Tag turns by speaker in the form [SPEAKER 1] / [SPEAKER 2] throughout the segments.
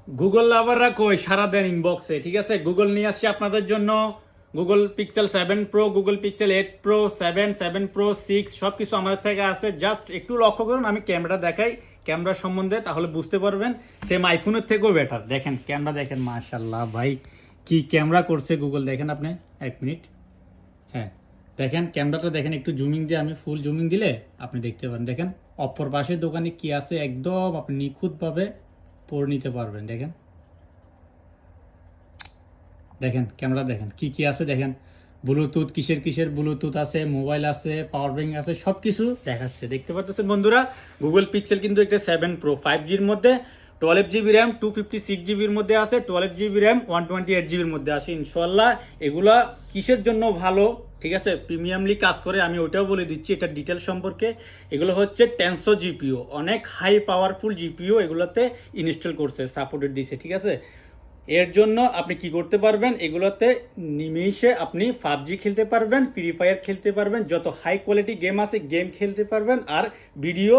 [SPEAKER 1] Google লাভাররা কই সারা দেন ইনবক্সে, ঠিক আছে? গুগল নিয়ে আসছে আপনাদের জন্য Google pixel 7 pro, Google pixel 8 pro, 7 pro, 6 সব কিছু আমাদের থেকে আছে। জাস্ট একটু লক্ষ্য করুন, আমি ক্যামেরা দেখাই ক্যামেরা সম্বন্ধে, তাহলে বুঝতে পারবেন সেম আইফোনের থেকেও বেটার। দেখেন ক্যামেরা দেখেন, মাশাল্লাহ ভাই কি ক্যামেরা করছে গুগল। দেখেন আপনি, এক মিনিট, হ্যাঁ দেখেন ক্যামেরাটা দেখেন, একটু জুমিং দিয়ে, আমি ফুল জুমিং দিলে আপনি দেখতে পারেন। দেখেন অপর পাশের দোকানে কি আছে একদম আপনি নিখুঁতভাবে পড়ে নিতে পারবেন। দেখেন দেখেন ক্যামেরা দেখেন কি কি আছে, দেখেন ব্লুটুথ কিসের কিসের ব্লুটুথ আছে, মোবাইল আছে, পাওয়ার ব্যাংক আছে, সব কিছু দেখাচ্ছে। দেখতে পাচ্ছেন বন্ধুরা, গুগল পিক্সেল কিন্তু একটা 7 প্রো 5Gর মধ্যে, 12 GB র্যাম, 256 GBর মধ্যে আছে, 12 GB র্যাম, 128 GBর মধ্যে আছে। ইনশাল্লাহ এগুলা কিসের জন্য ভালো, ঠিক আছে, প্রিমিয়ামলি কাজ করে, আমি ওইটাও বলে দিচ্ছি এটা ডিটেল সম্পর্কে। এগুলো হচ্ছে টেনসো জিপিও, অনেক হাই পাওয়ারফুল জিপিও এগুলোতে ইনস্টল করছে, সাপোর্টেড দিছে, ঠিক আছে। এর জন্য আপনি কি করতে পারবেন, এগুলোতে নিমিষে আপনি পাবজি খেলতে পারবেন, ফ্রি ফায়ার খেলতে পারবেন, যত হাই কোয়ালিটি গেম আছে গেম খেলতে পারবেন, আর ভিডিও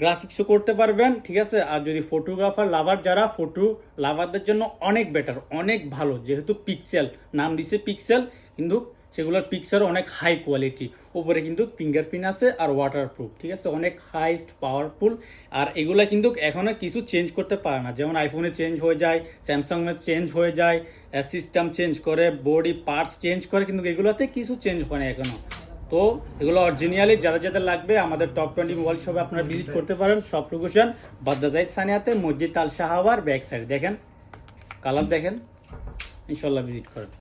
[SPEAKER 1] গ্রাফিক্সও করতে পারবেন, ঠিক আছে। আর যদি ফটোগ্রাফার লাভার, যারা ফটো লাভারদের জন্য অনেক বেটার, অনেক ভালো, যেহেতু পিক্সেল নাম দিছে পিক্সেল, কিন্তু সেগুলোর পিকচার অনেক হাই কোয়ালিটি, উপরে কিন্তু ফিঙ্গারপ্রিন্ট আছে আর ওয়াটারপ্রুফ, ঠিক আছে, অনেক হাইস্ট পাওয়ারফুল। আর এগুলা কিন্তু এখনো কিছু চেঞ্জ করতে পারে না, যেমন আইফোনে চেঞ্জ হয়ে যায়, স্যামসাংয়ে চেঞ্জ হয়ে যায়, সিস্টেম চেঞ্জ করে, বডি পার্টস চেঞ্জ করে, কিন্তু এগুলোতে কিছু চেঞ্জ হয় না এখনো। তো এগুলো অরিজিনালি যাদের যাদের লাগবে আমাদের টপ 20 মোবাইল শপে আপনারা ভিজিট করতে পারেন। সব লোকেশন বাদ্দাজাইদ সানিয়াতে, মসজিদ আল শাহাওয়ার ব্যাক সাইড। দেখেন কালার দেখেন, ইনশাল্লাহ ভিজিট করেন।